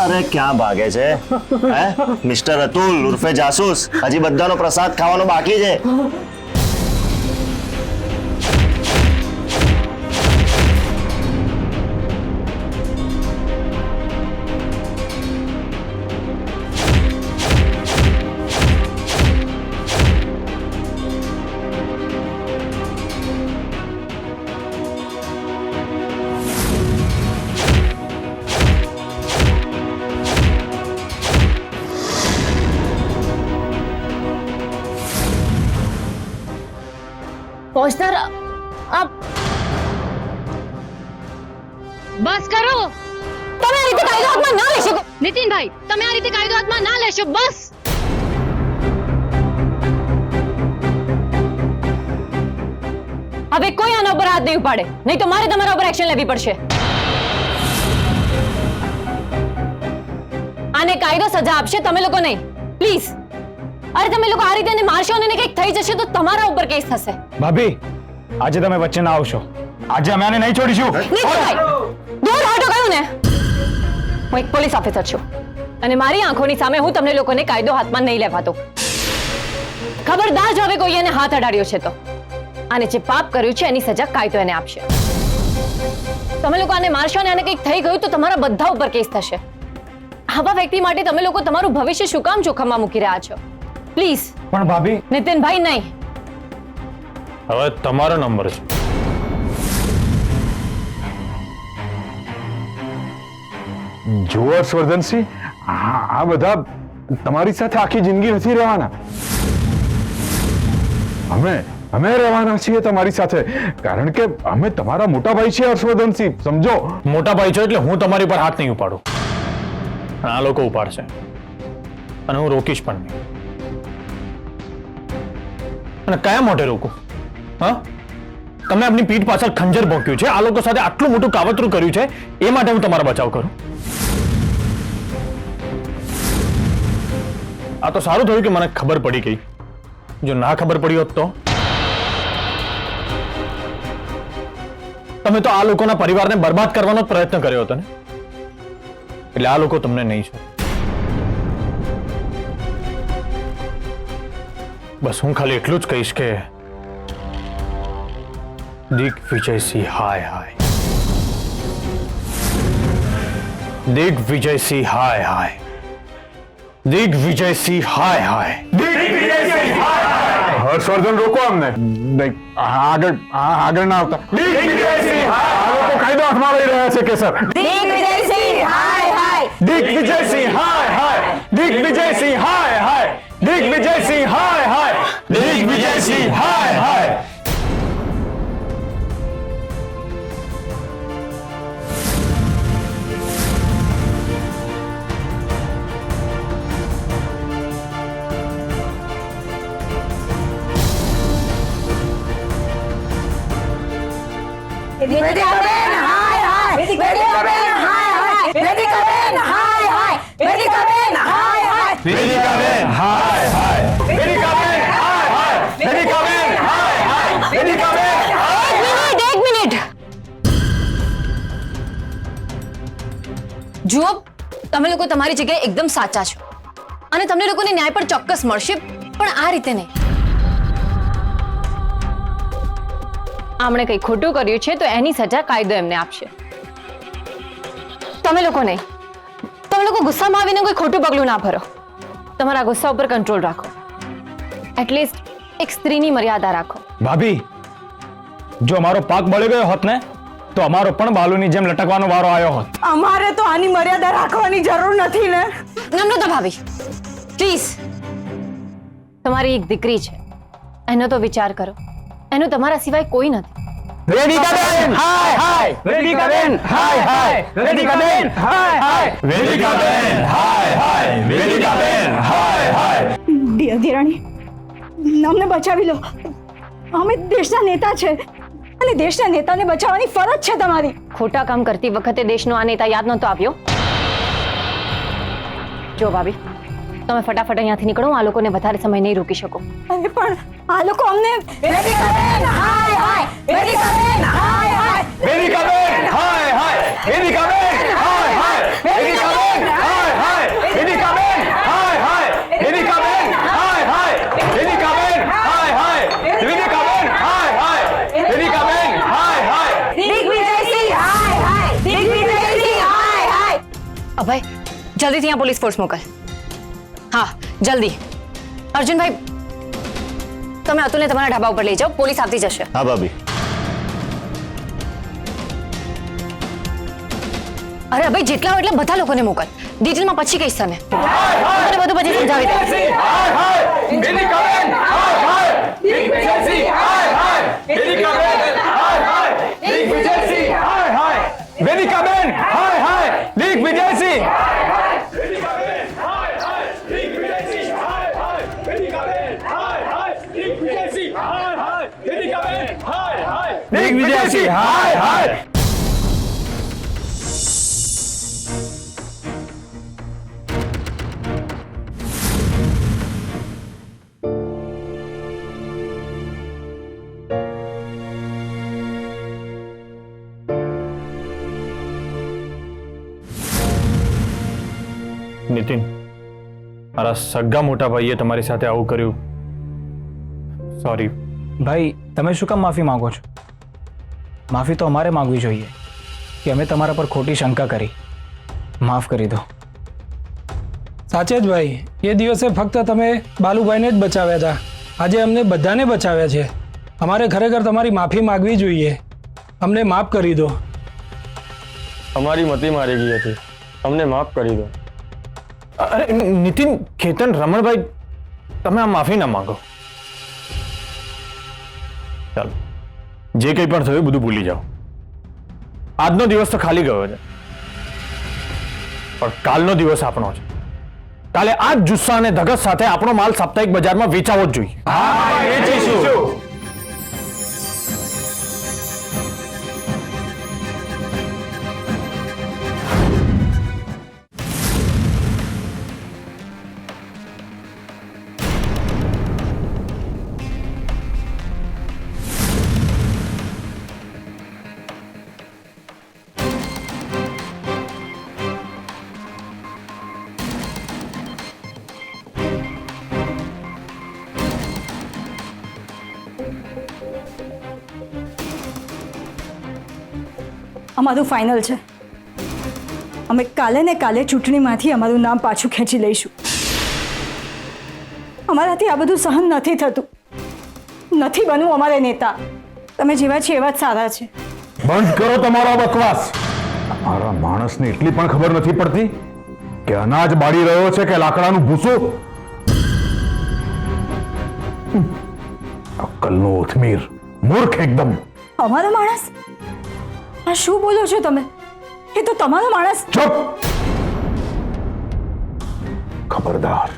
અરે ક્યાં ભાગે છે હે મિસ્ટર અતુલ ઉર્ફે જાસૂસ હજી બધાનો પ્રસાદ ખાવાનો બાકી છે પહોંચનાર આપ બસ કરો. તમે આ રીતે કાયદો હાથમાં ના લઈ શકો. નીતિનભાઈ, તમે આ રીતે કાયદો હાથમાં ના લેશો. બસ. હવે કોઈ આના ઉપર હાથ નહીં ઉપાડે, નહીં તો મારે તમારા ઉપર એક્શન લેવી પડશે. આને કાયદો સજા આપશે, તમે લોકો નહીં. પ્લીઝ. અરે તમે લોકો આ રીતે એને મારશો અને કંઈક થઈ જશે તો તમારા ઉપર કેસ થશે. ભાભી, આજે તમે વચ્ચે ના આવશો. આજે અમે આને નહીં છોડીશું. દૂર હટો કહ્યું ને. હું એક પોલીસ ઓફિસર છું અને મારી આંખોની સામે હું તમને લોકોને કાયદો હાથમાં નહીં લેવા દઉં. ખબરદાર જો હવે કોઈ એને હાથ અડાડ્યો છે તો આને જે પાપ કર્યું છે એની સજા કાયદો એને આપશે. તમે લોકો આને મારશો અને આને કંઈક થઈ ગયું તો તમારા બધા ઉપર કેસ થશે. આવા વ્યક્તિ માટે તમે લોકો તમારું ભવિષ્ય શું કામ જોખમમાં મૂકી રહ્યા છો? પ્લીઝ. પણ ભાભી. નીતિનભાઈ નહીં. હવે તમારો નંબર છે. જુઓ હર્ષવર્ધનસિંહ, આ બધા તમારી સાથે આખી જિંદગી નથી રહેવાના. અમે રહેવાના છીએ તમારી સાથે, કારણ કે અમે તમારા મોટા ભાઈ છીએ. હર્ષવર્ધનસિંહ, સમજો. મોટા ભાઈ છો એટલે હું તમારી પર હાથ નહીં ઉપાડું. આ લોકો ઉપાડશે અને હું રોકીશ પણ નહીં. અને કયા મોઢે રોકું? હા, તમે આપની પીઠ પાછળ ખંજર ભોંક્યું છે, આ લોકો સાથે આટલું મોટું કાવતરું કર્યું છે, એ માટે હું તમારો બચાવ કરું. આ તો સારું થયું કે મને ખબર પડી ગઈ. જો ના ખબર પડી હોત તો તમે તો આ લોકોના પરિવારને બરબાદ કરવાનો પ્રયત્ન કર્યો હતો ને. એટલે આ લોકો તમને નહીં છે. બસ હું ખાલી એટલું જ કહીશ કે દિગ્વિજયસિંહ હાય હાય. દિગ્વિજયસિંહ હાય હાય. દિગ્વિજયસિંહ હાય હાય. દિગ્વિજયસિંહ હાય હાય. હર્ષવર્ધન, રોકો અમને. આગળ ના આવતા. દિગ્વિજયસિંહ હાય. આ લોકો કાયદો હાથમાં લઈ રહ્યા છે કે સર? દિગ્વિજયસિંહ હાય હાય. દિગ્વિજયસિંહ હાય હાય. દિગ્વિજયસિંહ હાય હાય. દિગ્વિજયસિંહ હાય હાય. દિગ્વિજયસિંહ હાય હાય. વેદિકાબેન હાય હાય. વેદિકાબેન હાય હાય. વેદિકાબેન હાય હાય. વેદિકાબેન હાય હાય. વેદિકાબેન હાય હાય. વેદિકાબેન હાય હાય. વેદિકાબેન હાય હાય. વેદિકાબેન. એક મિનિટ. જુઓ, તમે લોકો તમારી જગ્યાએ એકદમ સાચા છો અને તમને લોકોને ન્યાય પણ ચોક્કસ મળશે, પણ આ રીતે નહીં. આમણે કંઈ ખોટું કર્યું છે તો એની સજા કાયદો એમને આપશે. તમે લોકો નહીં. તમે લોકો ગુસ્સામાં આવીને કોઈ ખોટું પગલું ના ભરો. તમારા ગુસ્સા ઉપર કંટ્રોલ રાખો. એટલીસ્ટ એક સ્ત્રીની મર્યાદા રાખો. ભાભી, જો અમારો પાક બળી ગયો હોત ને તો અમારો પણ બાલુની જેમ લટકવાનો વારો આવ્યો હોત. અમારે તો આની મર્યાદા રાખવાની જરૂર નથી ને. નમ્રતા ભાભી, પ્લીઝ. તમારી એક દીકરી છે, એનો તો વિચાર કરો. એનું તમારા સિવાય કોઈ નથી. વેદિકાબેન હાય હાય. વેદિકાબેન હાય હાય. વેદિકાબેન હાય હાય. વેદિકાબેન હાય હાય. વેદિકાબેન હાય હાય. દેરાણી, અમને બચાવી લો. અમે દેશના નેતા છે અને દેશના નેતાને બચાવવાની ફરજ છે તમારી. ખોટા કામ કરતી વખતે દેશનો આ નેતા યાદ નહોતો આવ્યો. જો ભાભી, તમે ફટાફટ અહીંયાથી નીકળો. આ લોકોને વધારે સમય નહીં રોકી શકો. અરે પણ આ લોકો અમને વેદિકાબેન હાય હાય. વેદિકાબેન હાય હાય. વેદિકાબેન હાય હાય. વેદિકાબેન હાય હાય. વેદિકાબેન હાય અભય જલ્દીથી અહીંયા પોલીસ ફોર્સ મોકલ. હા જલ્દી. અર્જુનભાઈ તમે અતુલને તમારા ઢાબા ઉપર લઈ જાઓ, પોલીસ આવતી જશે. હા ભાભી. અરે અભય જેટલા હોય એટલા બધા લોકોને મોકલ. ડિટેલમાં પછી કહીશ તને. મને બધું પછી સમજાવી દે. વેદિકાબેન હાય હાય દિગ્વિજયસિંહ દિગ્વિજયસિંહ હાય હાય. નીતિન, મારા સગા મોટા ભાઈએ તમારી સાથે આવું કર્યું. સોરી. ભાઈ તમે શું કામ માફી માંગો છો? માફી તો અમારે માંગવી જોઈએ કે અમે તમારા પર ખોટી શંકા કરી. માફ કરી દો. સાચે જ ભાઈ, એ દિવસે ફક્ત તમે બાલુભાઈને જ બચાવ્યા હતા, આજે અમને બધાને બચાવ્યા છે. અમારે ખરેખર તમારી માફી માંગવી જોઈએ. અમને માફ કરી દો. અમારી મતી મારી ગઈ હતી, અમને માફ કરી દો. અરે નીતિન, કેતન, રમણભાઈ, તમે આ માફી ના માંગો. ચાલો, જે કંઈ પણ થયું બધું ભૂલી જાઓ. આજનો દિવસ તો ખાલી ગયો છે, પણ કાલનો દિવસ આપણો છે. કાલે આ જ જુસ્સા અને ધગસ સાથે આપણો માલ સાપ્તાહિક બજારમાં વેચાવો જ જોઈએ. વેચીશું. અમારું ફાઇનલ છે. અમે કાલે ને કાલે ચૂંટણીમાંથી અમારું નામ પાછું ખેંચી લઈશું. અમારાથી આ બધું સહન નથી થતું. નથી બનવું અમારે નેતા. તમે જેવા છે એવા જ સારા છે. બંધ કરો તમારો બકવાસ. મારા માણસને એટલી પણ ખબર નથી પડતી કે અનાજ બાળી રહ્યો છે કે લાકડાનું ભૂસું. અક્કલનો ઉથમીર, મૂર્ખ એકદમ. અમારો માણસ? આ શું બોલો છો તમે? એ તો તમારો માણસ. ચૂપ. ખબરદાર,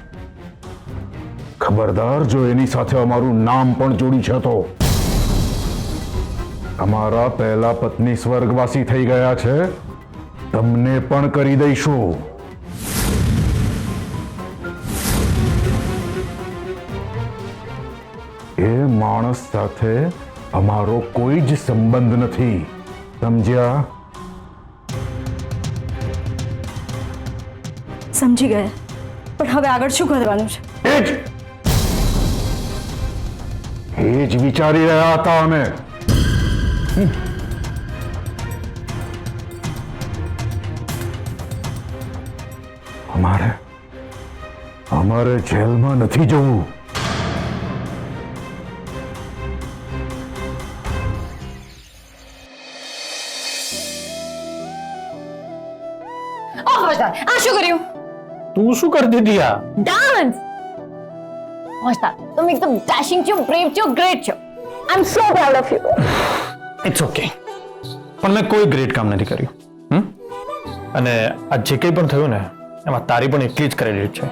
ખબરદાર જો એની સાથે અમારું નામ પણ જોડી છે તો. અમારા પહેલા પત્ની સ્વર્ગવાસી થઈ ગયા છે, તમને પણ કરી દઈશું. એ માણસ સાથે અમારો કોઈ જ સંબંધ નથી, સમજ્યા? સમજી ગયા, પણ હવે આગળ શું કરવાનું છે? એ જ વિચારી રહ્યા હતા અમે. અમારે જેલમાં નથી જવું. આ શું કર્યું? તું શું કરતી હતી? આ ડાન્સ. હોસ્તા તમે એકદમ ડેશિંગ છો, બ્રેવ છો, ગ્રેટ છો. I am so proud of you. It's okay, પણ મેં કોઈ ગ્રેટ કામ નથી કર્યું. અને આ જે કંઈ પણ થયું ને એમાં તારી પણ એટલી જ ક્રેડિટ છે,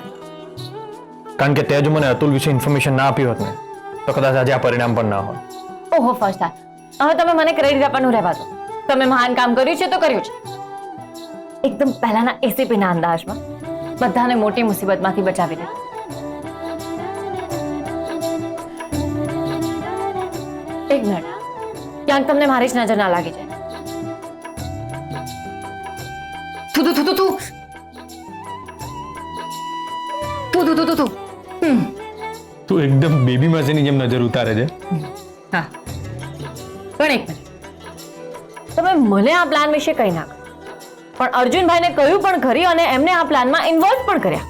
કારણ કે તે જો મને અતુલ વિશે ઇન્ફોર્મેશન ના આપી હોત ને તો કદાચ આજે આ પરિણામ પણ ના હોત. ઓહો ફર્સ્ટ હવે તમે મને ક્રેડિટ આપવાનું રહેવા દો. તમે મહાન કામ કર્યું છે તો કર્યું છે. એકદમ પહેલાના એસીપી ના અંદાજમાં બધાને મોટી મુસીબતમાંથી બચાવી દીધા. એક મિનિટ, ક્યાંક તમને મારી જ નજર ના લાગી જાય. તું તું તું તું તું તું તું તું તું તું એકદમ બેબી માસીની જેમ નજર ઉતારે છે. હા, પણ એક મિનિટ, તમે મને આ પ્લાન વિશે કહી નાખો, પણ અર્જુનભાઈને કહ્યું પણ ખરી અને એમને આ પ્લાનમાં ઇન્વોલ્વ પણ કર્યા.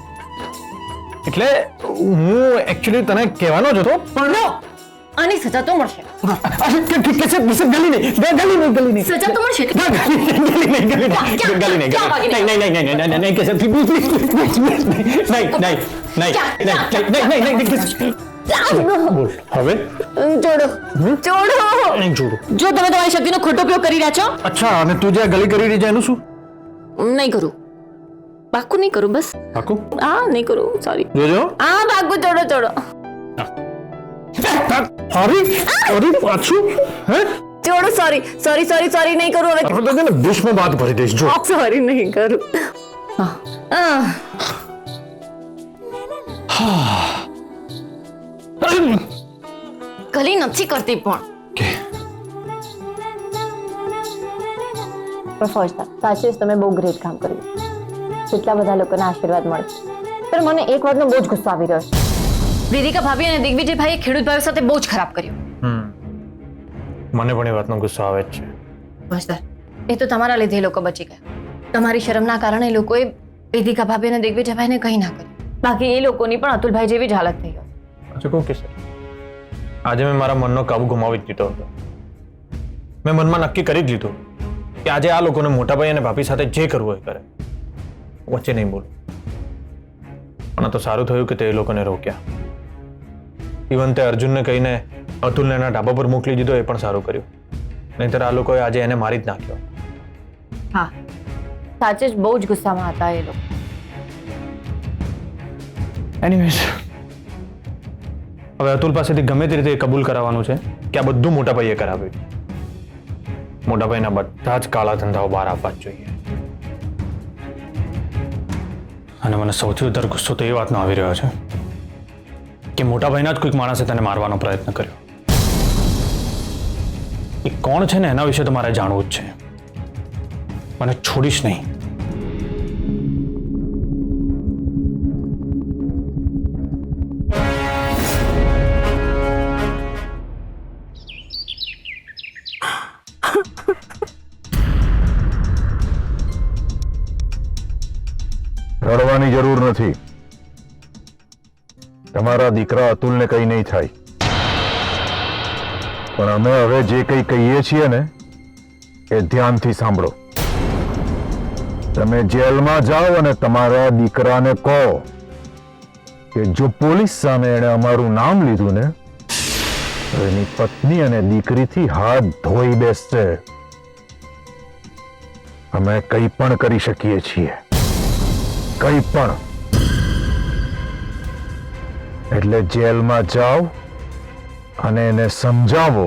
એટલે હું એકચ્યુઅલી તને કહેવાનો જ હતો પણ નો, આની સજા તો મળશે. ગલી નહીં સજા તો મળશે. હવે જોડો જો તમે તમારી શક્તિનો ખોટો ઉપયોગ કરી રહ્યા છો. અચ્છા, અને તું જે ગલી કરી રહી છે એનું શું? નહીં કરું, પાક્કું નહીં કરું, બસ પાકું? હા નહીં કરું, સોરી. જોજો. હા પાક્કું, જોડો અરે પાછું હે જોડો. સોરી નહીં કરું હવે. આપણે તો છે ને ભીષ્મ બાદ ભરી દઈશ. જો સોરી નહીં કરું. ગલી નથી કરતી પણ ફોજદાર, સાચે જ તમે બહુ ગ્રેટ કામ કર્યું. કેટલા બધા લોકોના આશીર્વાદ મળે. પણ મને એક વાતનો બહુ જ ગુસ્સો આવી રહ્યો છે. વેદિકા ભાભી અને દિગ્વિજયભાઈએ ખેડૂત ભાઈઓ સાથે બહુ જ ખરાબ કર્યું. મને પણ એ વાતનો ગુસ્સો આવે જ છે. ફોજદાર, એ તો તમારા લીધે એ લોકો બચી ગયા. તમારી શરમના કારણે એ લોકોએ વેદિકા ભાભી અને દિગ્વિજયભાઈને કંઈ ના કર્યું. બાકી એ લોકોની પણ અતુલભાઈ જેવી જ હાલત થઈ ગઈ. અચ્છા, કહું કે સર, આજે મેં મારા મનનો કાબુ ગુમાવી જ દીધો હતો. મેં મનમાં નક્કી કરી જ લીધું કે આજે આ લોકોને મોટાભાઈ અને ભાભી સાથે જે કરવું હોય કરે, વચ્ચે નહીં બોલું. પણ આ તો સારું થયું કે તે એ લોકોને રોક્યા. ઇવન તે અર્જુનને કહીને અતુલને એના ઢાબા પર મોકલી દીધો, એ પણ સારું કર્યું. નહીંતર આ લોકોએ આજે એને મારી જ નાખ્યો. હા, સાચે જ બહુ જ ગુસ્સામાં હતા એ લોકો. એનીવેઝ, હવે અતુલ પાસેથી ગમે તે રીતે કબૂલ કરાવવાનું છે કે આ બધું મોટાભાઈએ કરાવ્યું. મોટાભાઈના બધા જ કાળા ધંધાઓ બહાર આવવા જ જોઈએ. અને મને સૌથી વધારે ગુસ્સો તો એ વાતનો આવી રહ્યો છે કે મોટાભાઈના જ કોઈક માણસે તેને મારવાનો પ્રયત્ન કર્યો. એ કોણ છે ને એના વિશે તો મારે જાણવું જ છે. મને છોડીશ નહીં. રડવાની જરૂર નથી. તમારા દીકરા અતુલને કંઈ નહીં થાય. પણ અમે હવે જે કંઈ કહીએ છીએ ને એ ધ્યાનથી સાંભળો. તમે જેલમાં જાઓ અને તમારા દીકરાને કહો કે જો પોલીસ સામે એણે અમારું નામ લીધું ને તો એની પત્ની અને દીકરીથી હાથ ધોઈ બેસશે. અમે કંઈ પણ કરી શકીએ છીએ, કંઈ પણ. એટલે જેલમાં જાઓ અને એને સમજાવો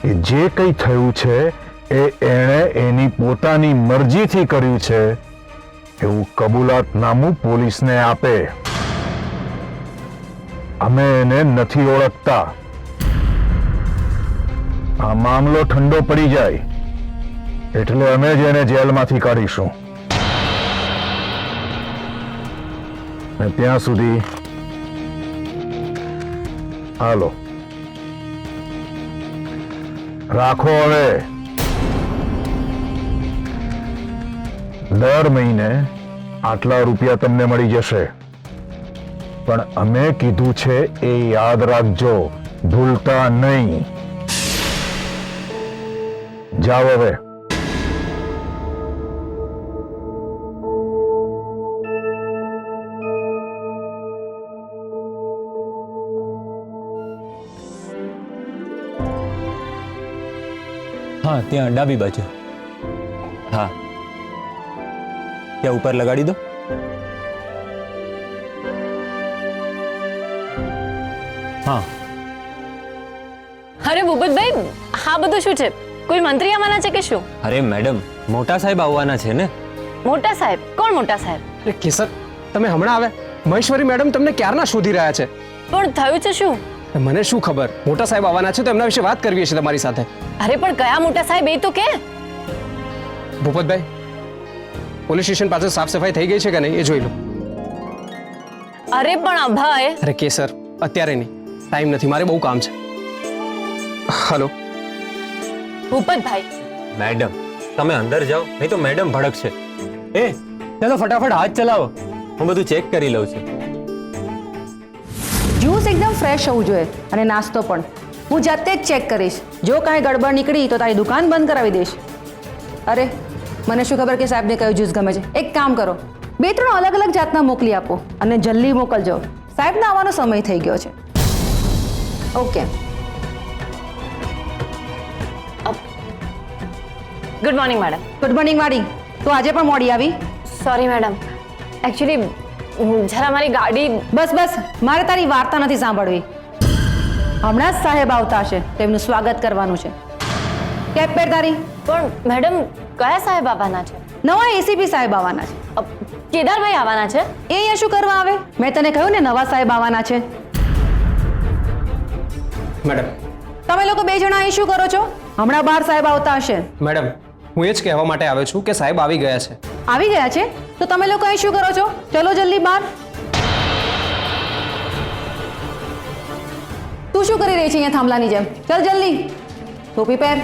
કે જે કંઈ થયું છે એ એણે એની પોતાની મરજીથી કર્યું છે એવું કબૂલાતનામું પોલીસને આપે. અમે એને નથી ઓળખતા. આ મામલો ઠંડો પડી જાય એટલે અમે જ એને જેલમાંથી કાઢીશું. અને ત્યાં સુધી હાલો રાખો. હવે દર મહિને આટલા રૂપિયા તમને મળી જશે. પણ અમે કીધું છે એ યાદ રાખજો, ભૂલતા નહીં. જાઓ હવે. હા, ત્યાં ડાબી બાજુ. હા, ત્યાં ઉપર લગાડી દો. હા. અરે ભૂપતભાઈ, હા બધું શું છે? કોઈ મંત્રી આવવાના છે કે શું? અરે મેડમ, મોટા સાહેબ આવવાના છે ને. મોટા સાહેબ? કોણ મોટા સાહેબ? એટલે કેસર, તમે હમણાં આવે? મહેશ્વરી મેડમ તમને ક્યારના શોધી રહ્યા છે. પણ થયું છે શું? મને શું ખબર? મોટા સાહેબ આવવાના છે તો એમના વિશે વાત કરવી છે તમારી સાથે. અરે પણ કયા મોટા સાહેબ એ તો કે. ભૂપતભાઈ, પોલીસ સ્ટેશન પાસે સાફ સફાઈ થઈ ગઈ છે કે નહીં એ જોઈ લો. અરે પણ અભય. અરે કેસર, અત્યારે નહીં, ટાઈમ નથી, મારે બહુ કામ છે. હલો ભૂપતભાઈ. મેડમ, તમે અંદર જાઓ નહીં તો મેડમ ભડકશે. ચાલો ફટાફટ હાથ ચલાવો, હું બધું ચેક કરી લઉં છું. જ્યુસ એકદમ ફ્રેશ હોવું જોઈએ અને નાસ્તો પણ હું જાતે જ ચેક કરીશ. જો કાંઈ ગડબડ નીકળી તો તારી દુકાન બંધ કરાવી દઈશ. અરે મને શું ખબર કે સાહેબને કયું જ્યુસ ગમે છે. એક કામ કરો, 2-3 અલગ અલગ જાતના મોકલી આપો અને જલ્દી મોકલજો. સાહેબને આવવાનો સમય થઈ ગયો છે. Okay. Good morning madam. Good morning વાડી. તો આજે પણ મોડી આવી? સોરી મેડમ, એકચ્યુઅલી જરા મારી ગાડી. બસ બસ, મારે તારી વાર્તા નથી સાંભળવી. હમણાં જ સાહેબ આવતા હશે, તેમનું સ્વાગત કરવાનું છે. કેપ પહેર તારી. પણ મેડમ, કયા સાહેબ આવવાના છે? નવા એસીપી સાહેબ આવવાના છે. કેદારભાઈ આવવાના છે? એ અહીંયા શું કરવા આવે? મેં તને કહ્યું ને નવા સાહેબ આવવાના છે. મેડમ તમે લોકો 2 જણા અહીં શું કરો છો? હમણાં બહાર સાહેબ આવતા હશે. મેડમ હું એ જ કહેવા માટે આવ્યો છું કે સાહેબ આવી ગયા છે. આવી ગયા છે? તો તમે લોકો અહીં શું કરો છો? ચલો જલ્દી બહાર. તું શું કરી રહી છે અહીંયા થાંભલાની જેમ? ચલ જલ્દી, ટોપી પહેર.